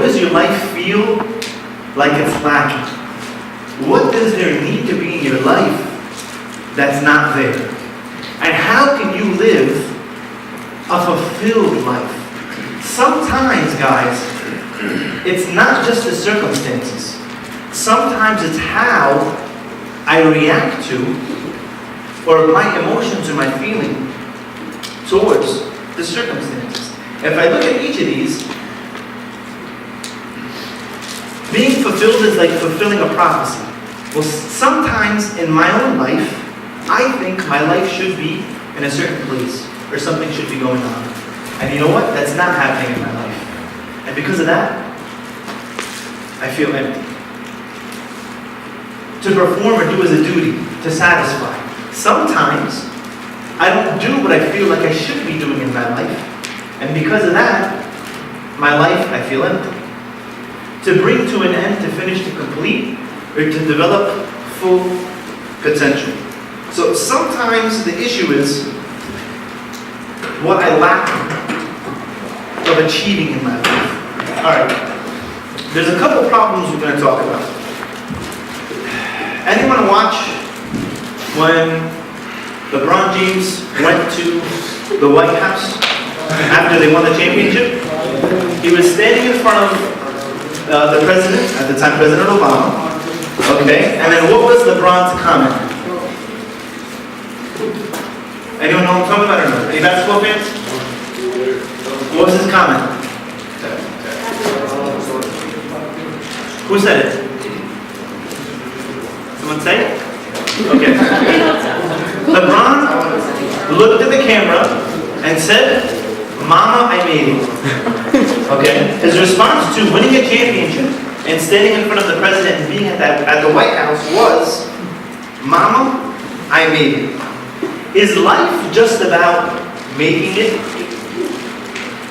does your life feel like it's lacking? What does there need to be in your life that's not there? And how can you live a fulfilled life? Sometimes, guys, it's not just the circumstances. Sometimes it's how I react to, or my emotions or my feeling towards the circumstances. If I look at each of these, being fulfilled is like fulfilling a prophecy. Well, sometimes in my own life, I think my life should be in a certain place, or something should be going on. And you know what? That's not happening in my life. And because of that, I feel empty. To perform or do as a duty, to satisfy. Sometimes, I don't do what I feel like I should be doing in my life. And because of that, my life, I feel empty. To bring to an end, to finish, to complete, or to develop full potential. So sometimes the issue is what I lack of achieving in my life. Alright, there's a couple problems we're going to talk about. Anyone watch when LeBron James went to the White House after they won the championship? He was standing in front of the president, at the time President Obama. Okay, and then what was LeBron's comment? Anyone know what I'm talking about or no? Any basketball fans? What was his comment? Who said it? Someone say it? Okay. LeBron looked at the camera and said, "Mama, I made it." Okay? His response to winning a championship and standing in front of the president and being at the White House was, "Mama, I made it." Is life just about making it?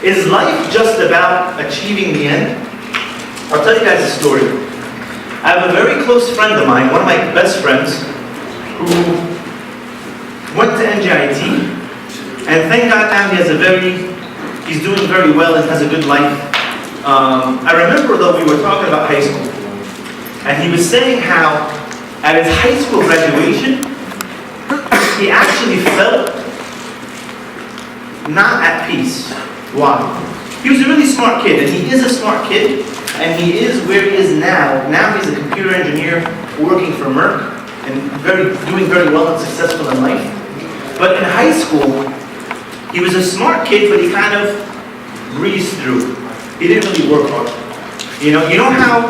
Is life just about achieving the end? I'll tell you guys a story. I have a very close friend of mine, one of my best friends, who went to NJIT, and thank God now he's doing very well and has a good life. I remember though we were talking about high school, and he was saying how at his high school graduation, he actually felt not at peace. Why? He was a really smart kid, and he is a smart kid, and he is where he is now. Now he's a computer engineer working for Merck, and doing very well and successful in life. But in high school, he was a smart kid, but he kind of breezed through. He didn't really work hard. You know how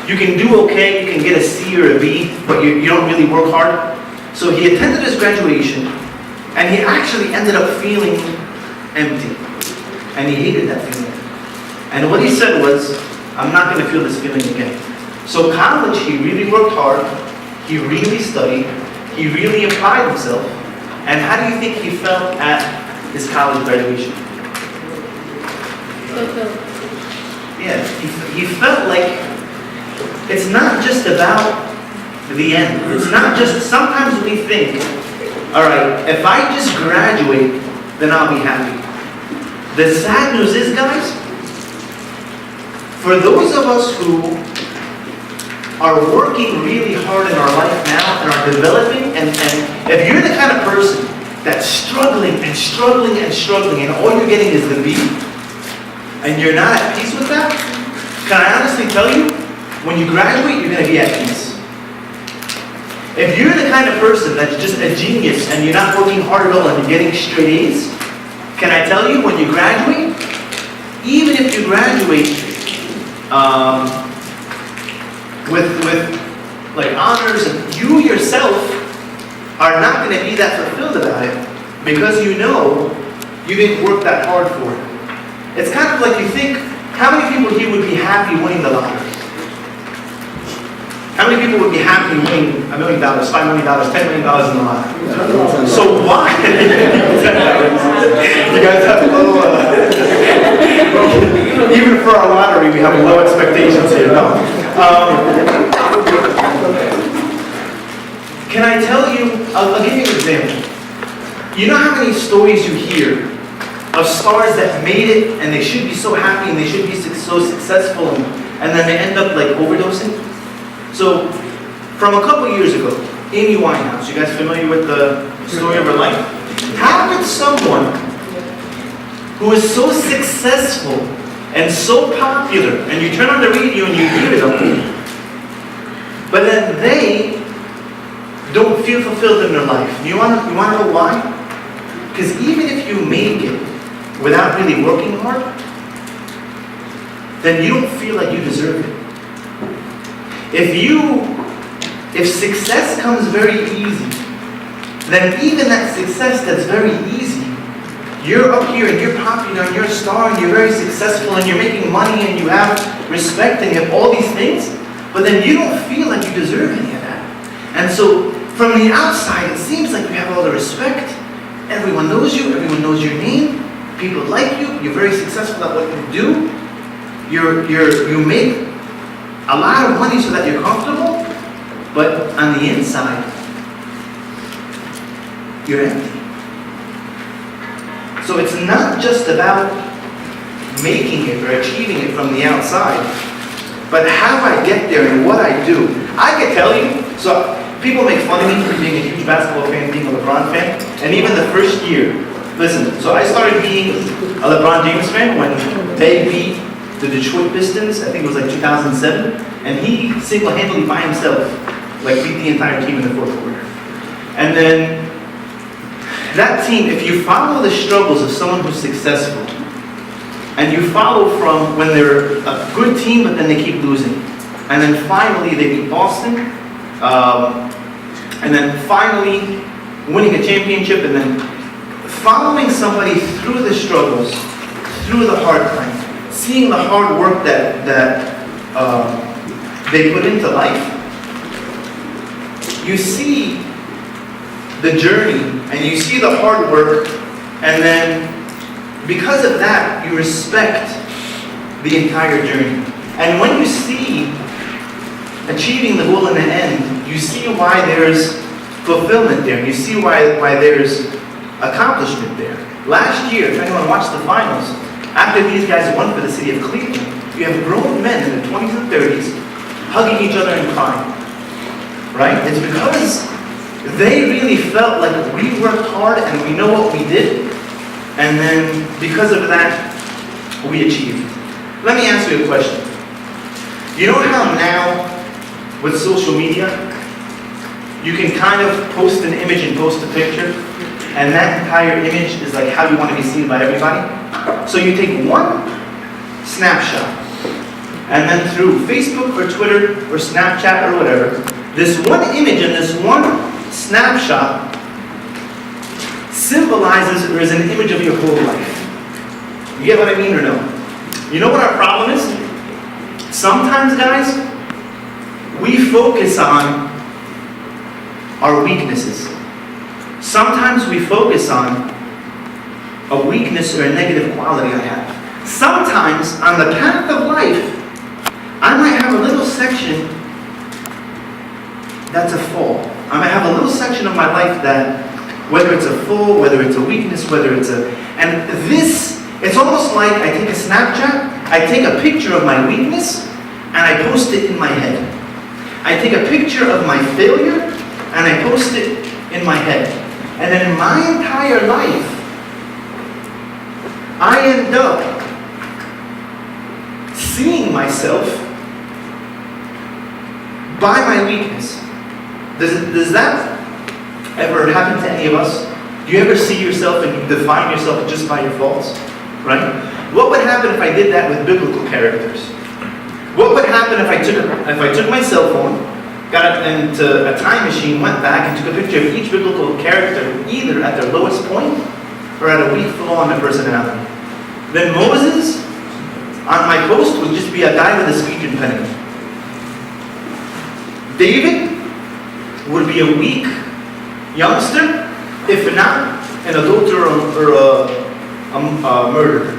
you can do okay, you can get a C or a B, but you don't really work hard? So he attended his graduation, and he actually ended up feeling empty. And he hated that feeling. And what he said was, "I'm not going to feel this feeling again." So college, he really worked hard, he really studied, he really applied himself. And how do you think he felt at his college graduation? Yeah, he felt like it's not just about the end. It's not just, sometimes we think, all right, if I just graduate, then I'll be happy. The sad news is, guys, for those of us who are working really hard in our life now and are developing, and if you're the kind of person that's struggling and struggling and struggling, and all you're getting is the B, and you're not at peace with that, can I honestly tell you, when you graduate, you're going to be at peace. If you're the kind of person that's just a genius and you're not working hard at all and you're getting straight A's, can I tell you, when you graduate, even if you graduate with like honors, and you yourself are not going to be that fulfilled about it because you know you didn't work that hard for it. It's kind of like you think, how many people here would be happy winning the lottery? How many people would be happy winning $1 million, $5 million, $10 million in the lottery? So why? You guys have low, even for our lottery, we have low expectations here. No. Can I tell you, I'll give you an example. You know how many stories you hear of stars that made it, and they should be so happy, and they should be so successful, and then they end up like overdosing. So, from a couple years ago, Amy Winehouse, you guys familiar with the story of her life? How could someone who is so successful and so popular, and you turn on the radio and you hear them, but then they don't feel fulfilled in their life? You want to know why? Because even if you make it without really working hard, then you don't feel like you deserve it. If success comes very easy, then even that success that's very easy, you're up here and you're popular and you're a star and you're very successful and you're making money and you have respect and you have all these things, but then you don't feel like you deserve any of that. And so from the outside, it seems like you have all the respect. Everyone knows you, everyone knows your name, people like you, you're very successful at what you do, you make a lot of money so that you're comfortable, but on the inside, you're empty. So it's not just about making it or achieving it from the outside, but how I get there and what I do. I can tell you, so people make fun of me for being a huge basketball fan, being a LeBron fan, and even the first year, listen, so I started being a LeBron James fan when they beat the Detroit Pistons, I think it was like 2007, and he single-handedly by himself, like beat the entire team in the fourth quarter. And then that team, if you follow the struggles of someone who's successful, and you follow from when they're a good team, but then they keep losing, and then finally they beat Boston, and then finally winning a championship, and then following somebody through the struggles, through the hard times, seeing the hard work that they put into life, you see the journey and you see the hard work, and then because of that you respect the entire journey. And when you see achieving the goal in the end, you see why there's fulfillment there, you see why there's accomplishment there. Last year, if anyone watched the finals, after these guys won for the city of Cleveland, you have grown men in their 20s and 30s hugging each other and crying. Right? It's because they really felt like we worked hard and we know what we did, and then because of that, we achieved. Let me ask you a question. You know how now, with social media, you can kind of post an image and post a picture, and that entire image is like how you want to be seen by everybody? So you take one snapshot, and then through Facebook or Twitter or Snapchat or whatever, this one image and this one snapshot symbolizes or is an image of your whole life. You get what I mean or no? You know what our problem is? Sometimes, guys, we focus on our weaknesses. Sometimes we focus on a weakness or a negative quality I have. Sometimes on the path of life, I might have a little section that's a fall. I might have a little section of my life that, whether it's a fall, whether it's a weakness, whether it's a... And this, it's almost like I take a Snapchat, I take a picture of my weakness, and I post it in my head. I take a picture of my failure, and I post it in my head. And then my entire life, I end up seeing myself by my weakness. Does that ever happen to any of us? Do you ever see yourself and you define yourself just by your faults? Right? What would happen if I did that with biblical characters? What would happen if I took my cell phone, got into a time machine, went back and took a picture of each biblical character either at their lowest point or at a weak flaw in their personality? Then Moses, on my post, would just be a guy with a speech impediment. David would be a weak youngster, if not an adulterer or a murderer.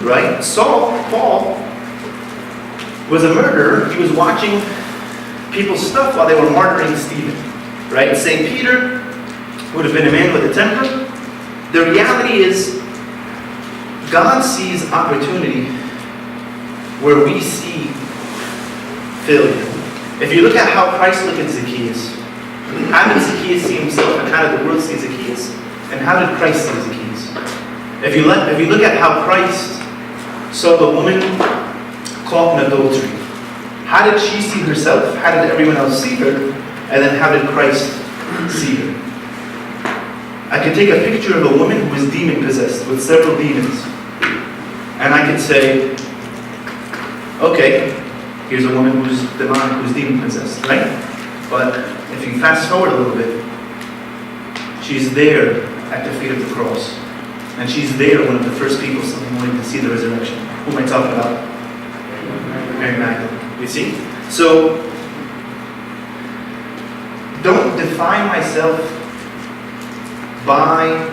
Right? Paul was a murderer. He was watching people's stuff while they were martyring Stephen. Right? St. Peter would have been a man with a temper. The reality is, God sees opportunity where we see failure. If you look at how Christ looked at Zacchaeus, how did Zacchaeus see himself, and how did the world see Zacchaeus? And how did Christ see Zacchaeus? If you look at how Christ saw the woman caught in adultery, how did she see herself? How did everyone else see her? And then how did Christ see her? I could take a picture of a woman who was demon-possessed with several demons. And I could say, okay, here's a woman who's demonic, who's demon-possessed, right? But if you fast forward a little bit, she's there at the feet of the cross. And she's there, one of the first people Sunday morning to see the resurrection. Who am I talking about? Mary Magdalene. You see? So, don't define myself by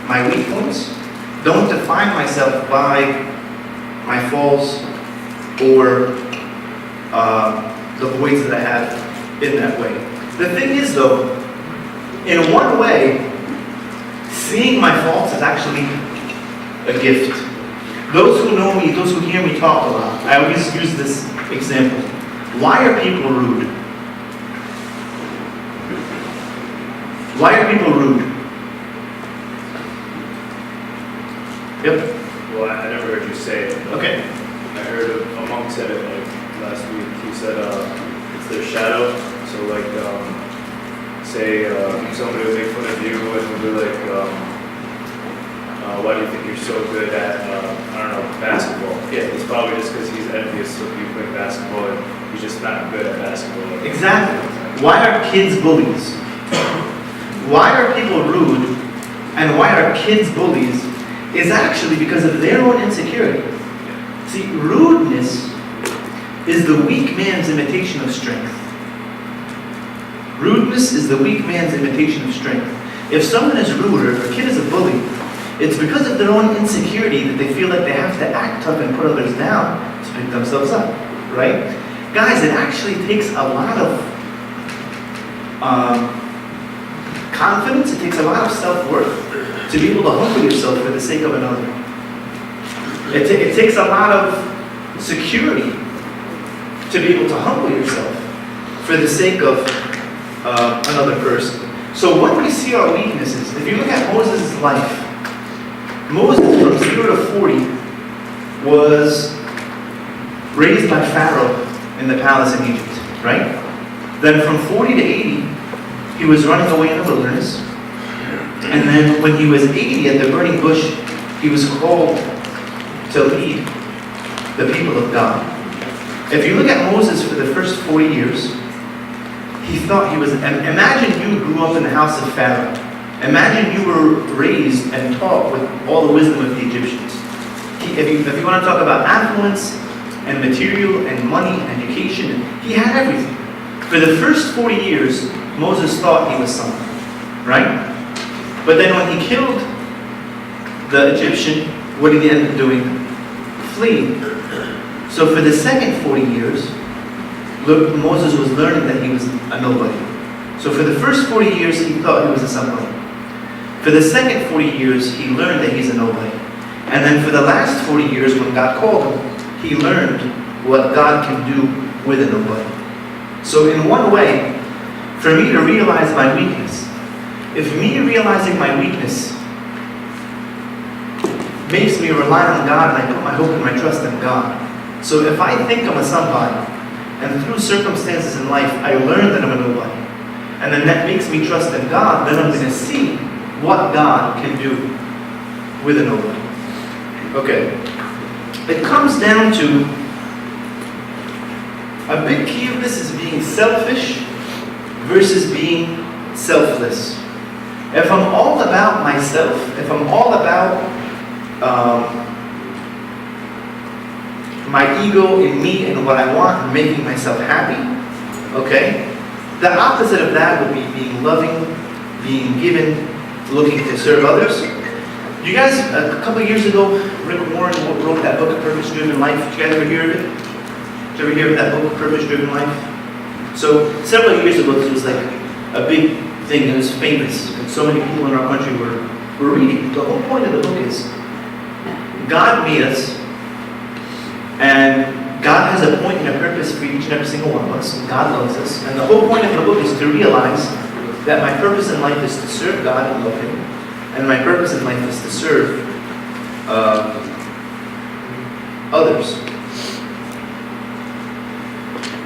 my weak points. Don't define myself by my faults or the voids that I have in that way. The thing is, though, in one way, seeing my faults is actually a gift. Those who know me, those who hear me talk a lot, I always use this example. Why are people rude? Why are people rude? Yep. Well, I never heard you say it. Okay. I heard a monk said it like last week. He said it's their shadow. So like, say somebody would make fun of you and would be like, why do you think you're so good at, I don't know, basketball? Yeah, it's probably just because he's envious of you playing basketball and he's just not good at basketball. Exactly. Why are kids bullies? Why are people rude? And why are kids bullies? Is actually because of their own insecurity. See, rudeness is the weak man's imitation of strength. Rudeness is the weak man's imitation of strength. If someone is rude or if a kid is a bully, it's because of their own insecurity that they feel like they have to act up and put others down to pick themselves up, right? Guys, it actually takes a lot of confidence, it takes a lot of self-worth to be able to humble yourself for the sake of another. It takes a lot of security to be able to humble yourself for the sake of another person. So when we see our weaknesses, if you look at Moses' life, Moses from 0 to 40 was raised by Pharaoh in the palace in Egypt, right? Then from 40 to 80, he was running away in the wilderness. And then when he was 80 at the burning bush, he was called to lead the people of God. If you look at Moses for the first 40 years, he thought he was, imagine you grew up in the house of Pharaoh. Imagine you were raised and taught with all the wisdom of the Egyptians. If you want to talk about affluence and material and money and education, he had everything. For the first 40 years, Moses thought he was something, right? But then when he killed the Egyptian, what did he end up doing? Fleeing. So for the second 40 years, Moses was learning that he was a nobody. So for the first 40 years, he thought he was a somebody. For the second 40 years, he learned that he's a nobody. And then for the last 40 years, when God called him, he learned what God can do with a nobody. So in one way, for me to realize my weakness, if me realizing my weakness makes me rely on God and I put my hope and my trust in God. So if I think I'm a somebody, and through circumstances in life, I learn that I'm a nobody, and then that makes me trust in God, then I'm going to see what God can do with a nobody. Okay. It comes down to, a big key of this is being selfish versus being selfless. If I'm all about myself, if I'm all about my ego in me and what I want and making myself happy, okay? The opposite of that would be being loving, being given, looking to serve others. You guys, a couple of years ago, Rick Warren wrote that book, Purpose-Driven Life. Did you guys ever hear of it? Did you ever hear of that book, Purpose-Driven Life? So, several years ago, this was like a big thing. It was famous. And so many people in our country were reading. The whole point of the book is, God made us, and God has a point and a purpose for each and every single one of us. God loves us. And the whole point of the book is to realize that my purpose in life is to serve God and love Him. And my purpose in life is to serve others.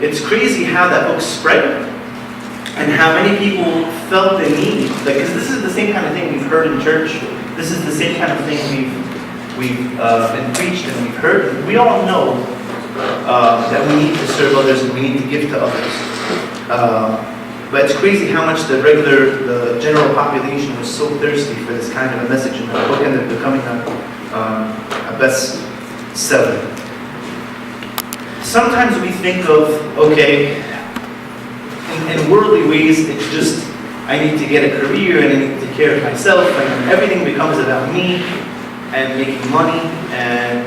It's crazy how that book spread and how many people felt the need. Because this is the same kind of thing we've heard in church. This is the same kind of thing we've been preached and we've heard. We all know that we need to serve others and we need to give to others. But it's crazy how much the general population was so thirsty for this kind of a message, and the book ended up becoming a bestseller. Sometimes we think of, okay, in worldly ways, it's just, I need to get a career and I need to take care of myself, and everything becomes about me and making money and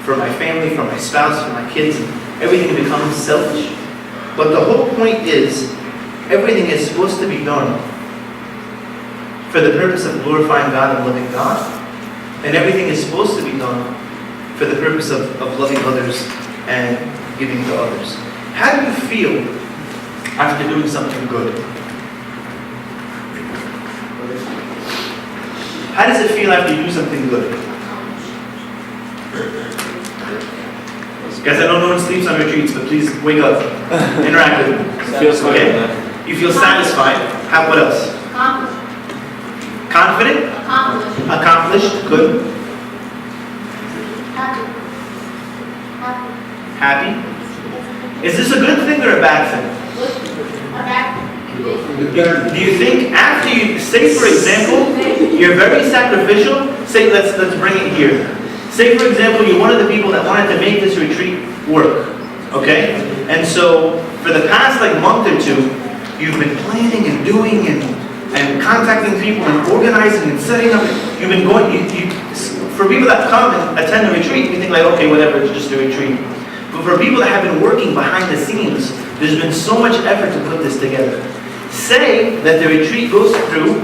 for my family, for my spouse, for my kids, and everything becomes selfish. But the whole point is, everything is supposed to be done for the purpose of glorifying God and loving God, and everything is supposed to be done for the purpose of loving others and giving to others. How do you feel after doing something good? How does it feel after you do something good? Guys, I know no one sleeps on retreats, but please wake up. Interact with me. Feels good. Okay? You feel satisfied. How, what else? Confident? Accomplished. Good. Happy? Is this a good thing or a bad thing? Do you think after you, say for example, you're very sacrificial, say let's bring it here. Say for example, you're one of the people that wanted to make this retreat work, okay? And so for the past month or two, you've been planning and doing and contacting people and organizing and setting up. You've been going, for people that come and attend the retreat, you think okay, whatever, it's just a retreat. But for people that have been working behind the scenes, there's been so much effort to put this together. Say that the retreat goes through,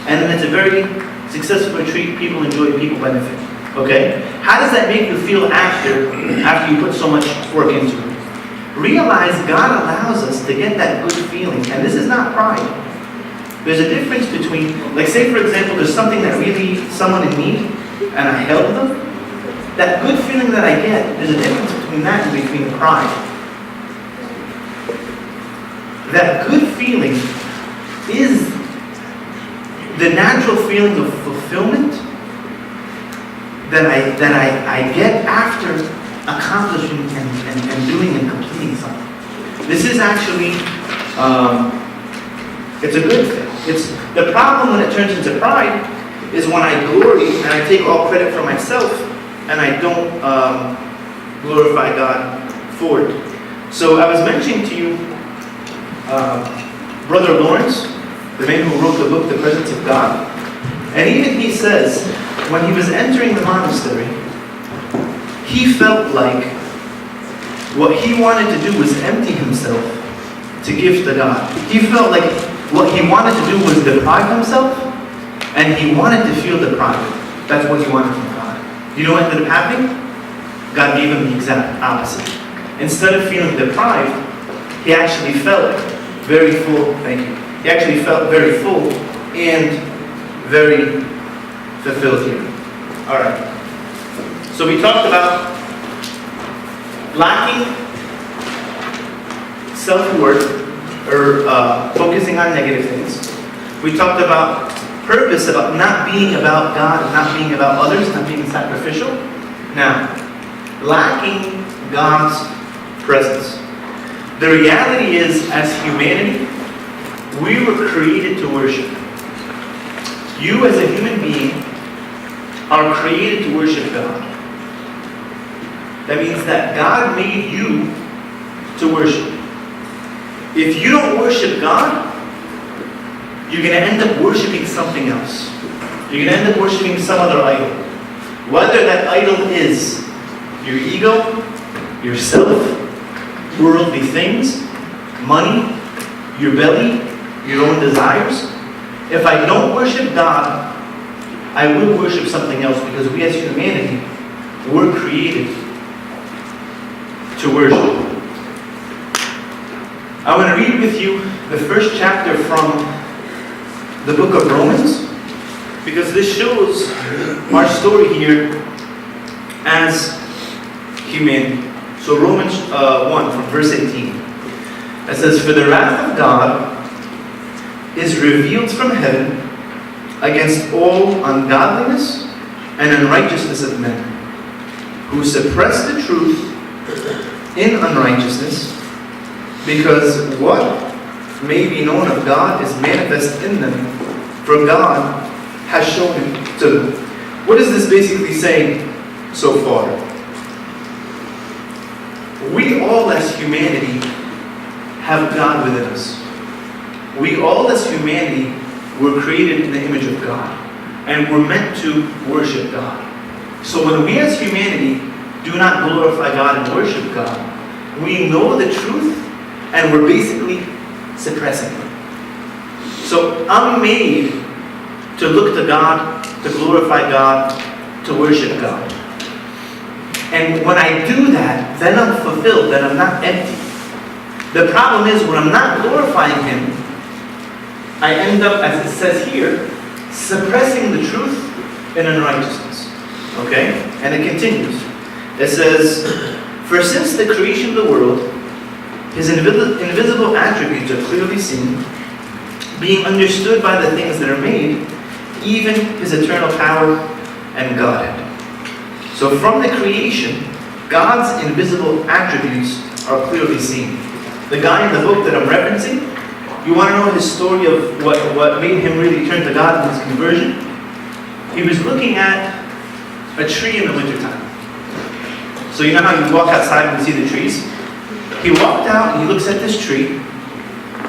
and then it's a very successful retreat, people enjoy, people benefit. Okay? How does that make you feel after you put so much work into it? Realize God allows us to get that good feeling, and this is not pride. There's a difference between, say for example, there's something that really someone in need, and I help them. That good feeling that I get, there's a difference between that and between pride. That good feeling is the natural feeling of fulfillment that I get after accomplishing and doing and completing something. This is actually, it's a good thing. It's the problem when it turns into pride is when I glory and I take all credit for myself and I don't glorify God for it. So I was mentioning to you Brother Lawrence, the man who wrote the book, The Presence of God. And even he says, when he was entering the monastery, he felt like what he wanted to do was empty himself to give to God. He felt like what he wanted to do was deprive himself, and he wanted to feel deprived. That's what he wanted from God. You know what ended up happening? God gave him the exact opposite. Instead of feeling deprived, he actually felt very full. Thank you. He actually felt very full and very fulfilled here. All right. So we talked about lacking self-worth or focusing on negative things. We talked about purpose, about not being about God, not being about others, not being sacrificial. Now, lacking God's presence. The reality is, as humanity, we were created to worship. You as a human being are created to worship God. That means that God made you to worship. If you don't worship God, you're going to end up worshiping something else. You're going to end up worshiping some other idol. Whether that idol is your ego, yourself, worldly things, money, your belly, your own desires. If I don't worship God, I will worship something else, because we as humanity were created to worship. I want to read with you the first chapter from the book of Romans, because this shows our story here as humanity. So Romans 1 from verse 18. It says, "For the wrath of God is revealed from heaven against all ungodliness and unrighteousness of men, who suppress the truth in unrighteousness, because what may be known of God is manifest in them, for God has shown it to them." What is this basically saying so far? We all as humanity have God within us. We all as humanity were created in the image of God, and we're meant to worship God. So when we as humanity do not glorify God and worship God, we know the truth and we're basically suppressing it. So I'm made to look to God, to glorify God, to worship God. And when I do that, then I'm fulfilled, then I'm not empty. The problem is, when I'm not glorifying Him, I end up, as it says here, suppressing the truth in unrighteousness. Okay? And it continues. It says, "For since the creation of the world, His invisible attributes are clearly seen, being understood by the things that are made, even His eternal power and Godhead." So from the creation, God's invisible attributes are clearly seen. The guy in the book that I'm referencing, you want to know his story of what made him really turn to God in his conversion? He was looking at a tree in the wintertime. So you know how you walk outside and see the trees? He walked out and he looks at this tree,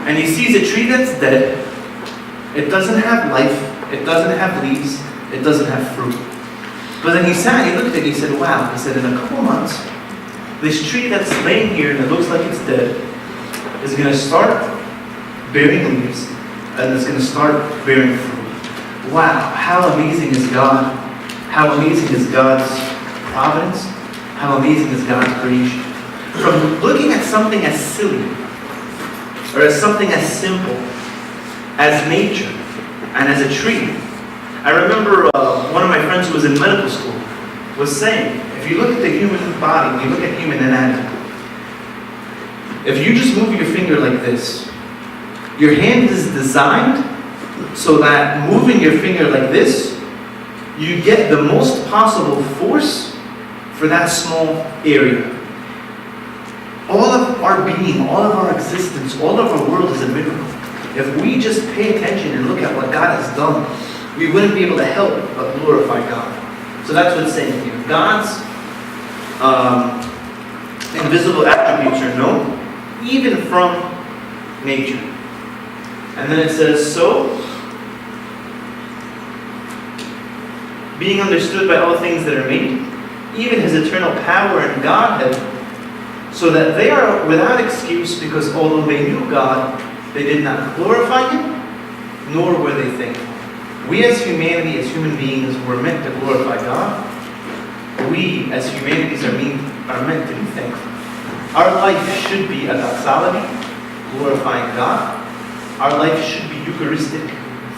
and he sees a tree that's dead. It doesn't have life, it doesn't have leaves, it doesn't have fruit. But then he sat and he looked at it, he said, wow, he said, in a couple months, this tree that's laying here and it looks like it's dead is going to start bearing leaves, and it's going to start bearing fruit. Wow, how amazing is God? How amazing is God's providence? How amazing is God's creation? From looking at something as silly, or as something as simple as nature and as a tree. I remember one of my friends who was in medical school was saying, if you look at the human body, you look at human anatomy, if you just move your finger like this, your hand is designed so that moving your finger like this, you get the most possible force for that small area. All of our being, all of our existence, all of our world is a miracle. If we just pay attention and look at what God has done, we wouldn't be able to help but glorify God. So that's what it's saying here. God's invisible attributes are known, even from nature. And then it says, so, being understood by all things that are made, even His eternal power and Godhead, so that they are without excuse, because although they knew God, they did not glorify Him, nor were they thankful. We as humanity, as human beings, were meant to glorify God. We as humanities are meant to be thankful. Our life should be a doxology, glorifying God. Our life should be Eucharistic,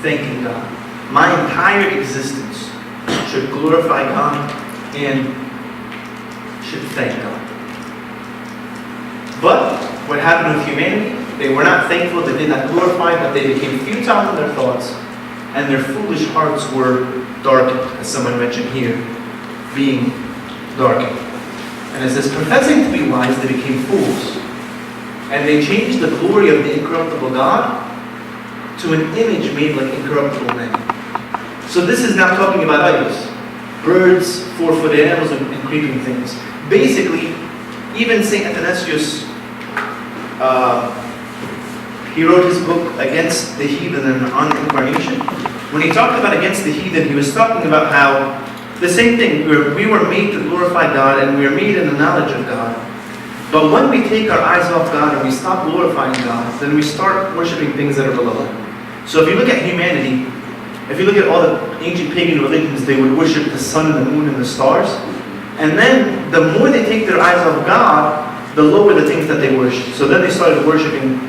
thanking God. My entire existence should glorify God and should thank God. But what happened with humanity? They were not thankful, they did not glorify, but they became futile in their thoughts, and their foolish hearts were darkened, as someone mentioned here, being darkened. And it says, professing to be wise, they became fools, and they changed the glory of the incorruptible God to an image made like incorruptible men. So this is not talking about idols, birds, four-footed animals, and creeping things. Basically, even St. Athanasius, he wrote his book Against the Heathen and on Incarnation. When he talked about against the heathen, he was talking about how the same thing, we were made to glorify God, and we are made in the knowledge of God. But when we take our eyes off God and we stop glorifying God, then we start worshiping things that are below. So if you look at humanity, If you look at all the ancient pagan religions, they would worship the sun and the moon and the stars. And then the more they take their eyes off God, the lower the things that they worship. So then they started worshiping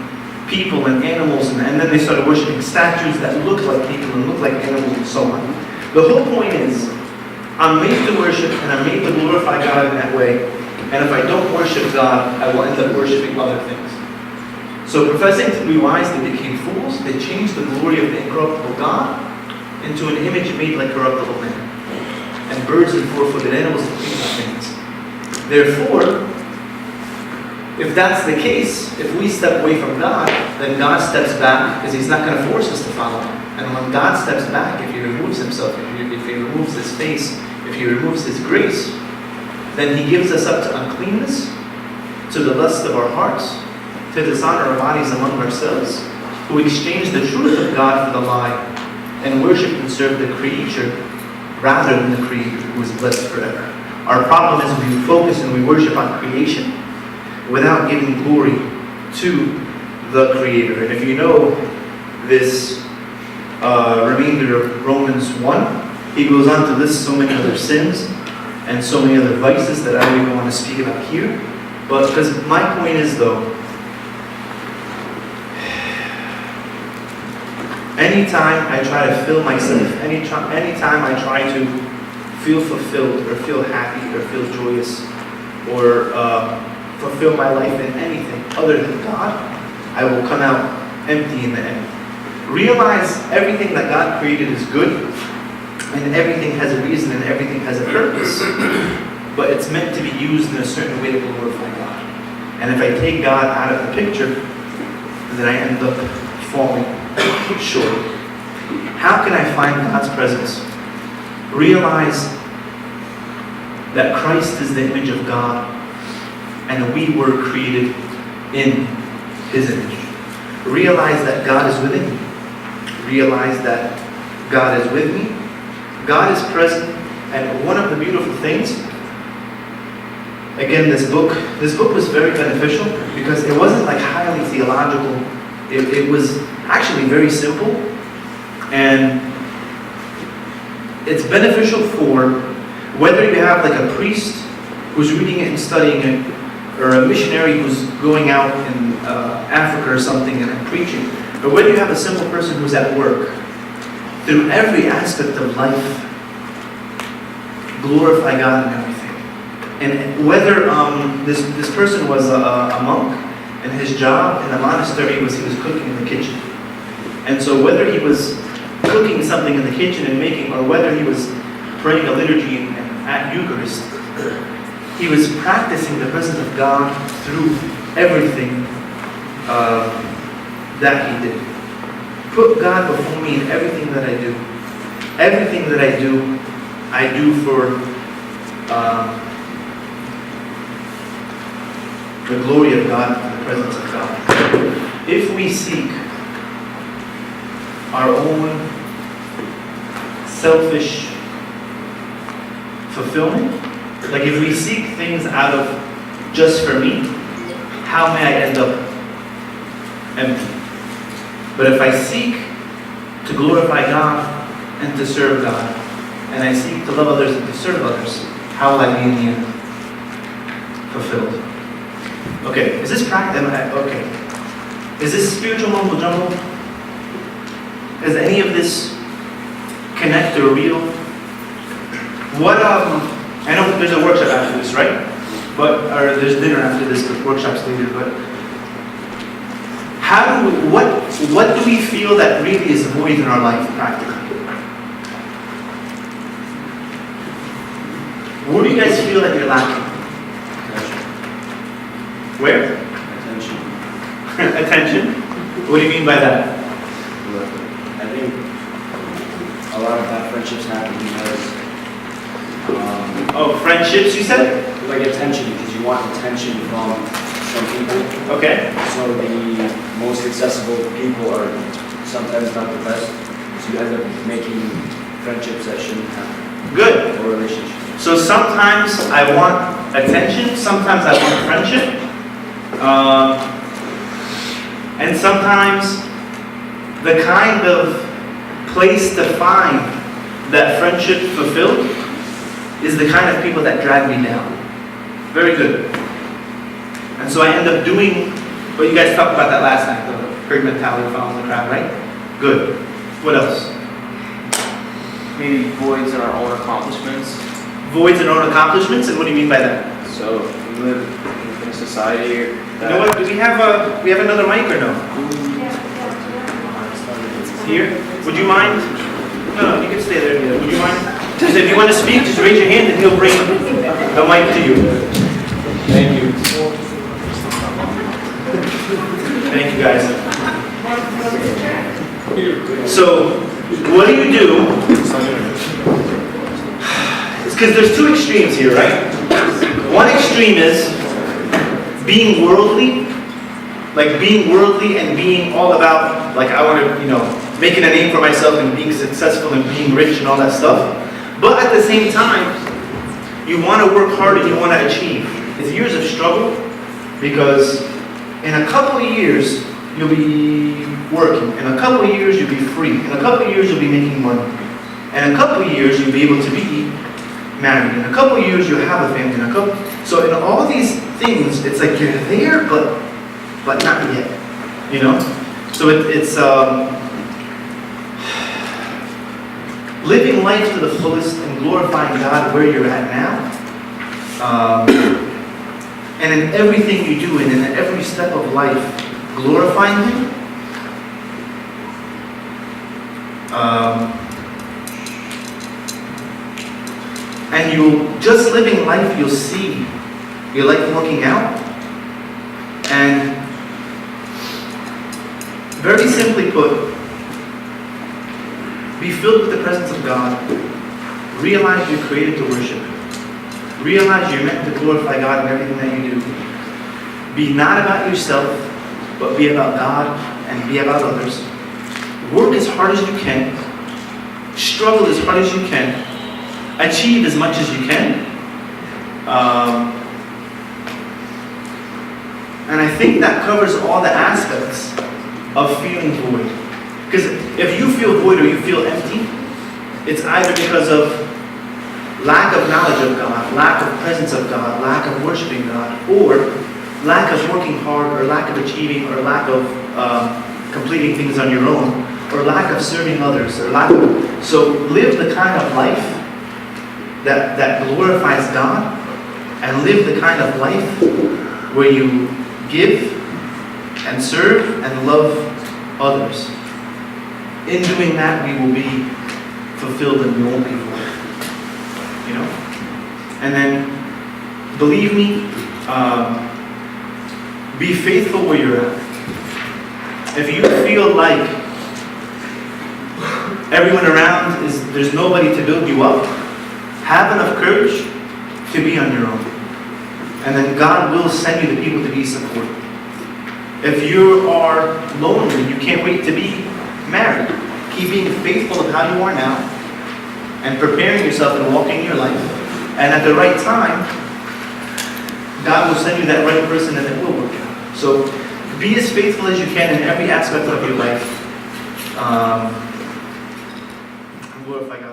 people and animals, and then they started worshiping statues that looked like people and looked like animals and so on. The whole point is, I'm made to worship and I'm made to glorify God in that way. And if I don't worship God, I will end up worshiping other things. So professing to be wise, they became fools. They changed the glory of the incorruptible God into an image made like corruptible man, and birds and four-footed animals and creeping things. Therefore, if that's the case, if we step away from God, then God steps back because He's not going to force us to follow Him. And when God steps back, if He removes Himself, if He removes His face, if He removes His grace, then He gives us up to uncleanness, to the lust of our hearts, to dishonor our bodies among ourselves, who exchange the truth of God for the lie, and worship and serve the creature rather than the Creator, who is blessed forever. Our problem is we focus and we worship on creation without giving glory to the Creator. And if you know this remainder of Romans 1, he goes on to list so many other sins and so many other vices that I don't even want to speak about here. But because my point is, though, anytime I try to fill myself, anytime I try to feel fulfilled or feel happy or feel joyous or fulfill my life in anything other than God, I will come out empty in the end. Realize everything that God created is good, and everything has a reason and everything has a purpose, but it's meant to be used in a certain way to glorify God. And if I take God out of the picture, then I end up falling short. How can I find God's presence? Realize that Christ is the image of God, and we were created in His image. Realize that God is within me. Realize that God is with me. God is present, and one of the beautiful things, again, this book was very beneficial because it wasn't like highly theological. It was actually very simple, and it's beneficial for whether you have like a priest who's reading it and studying it, or a missionary who's going out in Africa or something and preaching, or whether you have a simple person who's at work. Through every aspect of life, glorify God in everything. And whether this person was a monk, and his job in the monastery was he was cooking in the kitchen. And so whether he was cooking something in the kitchen and making, or whether he was praying a liturgy and at Eucharist, he was practicing the presence of God through everything that he did. Put God before me in everything that I do. Everything that I do for the glory of God and the presence of God. If we seek our own selfish fulfillment, like if we seek things out of just for me, how may I end up empty? But if I seek to glorify God and to serve God, and I seek to love others and to serve others, how will I be in the end? Fulfilled. Okay, is this practice? Okay. Is this spiritual mumbo jumbo? Does any of this connect or real? What, I know there's a workshop after this, right? Or there's dinner after this, but workshops later, but what do we feel that really is void in our life practically? What do you guys feel that you're lacking? Where? Attention. Attention? What do you mean by that? I think a lot of bad friendships happen because friendships, you said? like attention, because you want attention from some people. Okay. So the most accessible people are sometimes not the best. So you end up making friendships that shouldn't happen. Good. Or relationships. So sometimes I want attention, sometimes I want friendship, and sometimes the kind of place to find that friendship fulfilled is the kind of people that drag me down. Very good. And so I end up doing what you guys talked about that last night, the herd mentality, following the crowd, right? Good. What else? Maybe voids in our own accomplishments. Voids in our own accomplishments, and what do you mean by that? So we live in a society that... You know what? Do we have another mic or no? Here? Would you mind? No, you can stay there. Would you mind? Just if you want to speak, just raise your hand and he'll bring the mic to you. Thank you. Thank you, guys. So, what do you do? It's because there's two extremes here, right? One extreme is being worldly, like being worldly and being all about, like I want to, making a name for myself and being successful and being rich and all that stuff. But at the same time, you want to work hard and you want to achieve. It's years of struggle because in a couple of years, you'll be working. In a couple of years, you'll be free. In a couple of years, you'll be making money. In a couple of years, you'll be able to be married. In a couple of years, you'll have a family. So in all these things, it's like you're there, but not yet. So it's living life to the fullest and glorifying God where you're at now. And in everything you do and in every step of life, glorifying Him. And you just living life, you'll see your life working out. And very simply put, be filled with the presence of God. Realize you're created to worship Him. Realize you're meant to glorify God in everything that you do. Be not about yourself, but be about God and be about others. Work as hard as you can. Struggle as hard as you can. Achieve as much as you can. And I think that covers all the aspects of feeling void. Because if you feel void or you feel empty, it's either because of lack of knowledge of God, lack of presence of God, lack of worshiping God, or lack of working hard, or lack of achieving, or lack of completing things on your own, or lack of serving others, or so live the kind of life that glorifies God, and live the kind of life where you give and serve and love others. In doing that, we will be fulfilled and we won't be void. And then, believe me, be faithful where you're at. If you feel like everyone around there's nobody to build you up, have enough courage to be on your own. And then God will send you the people to be supported. If you are lonely, you can't wait to be married. Keep being faithful of how you are now and preparing yourself and walking your life. And at the right time, God will send you that right person and it will work out. So be as faithful as you can in every aspect of your life. And glorify God.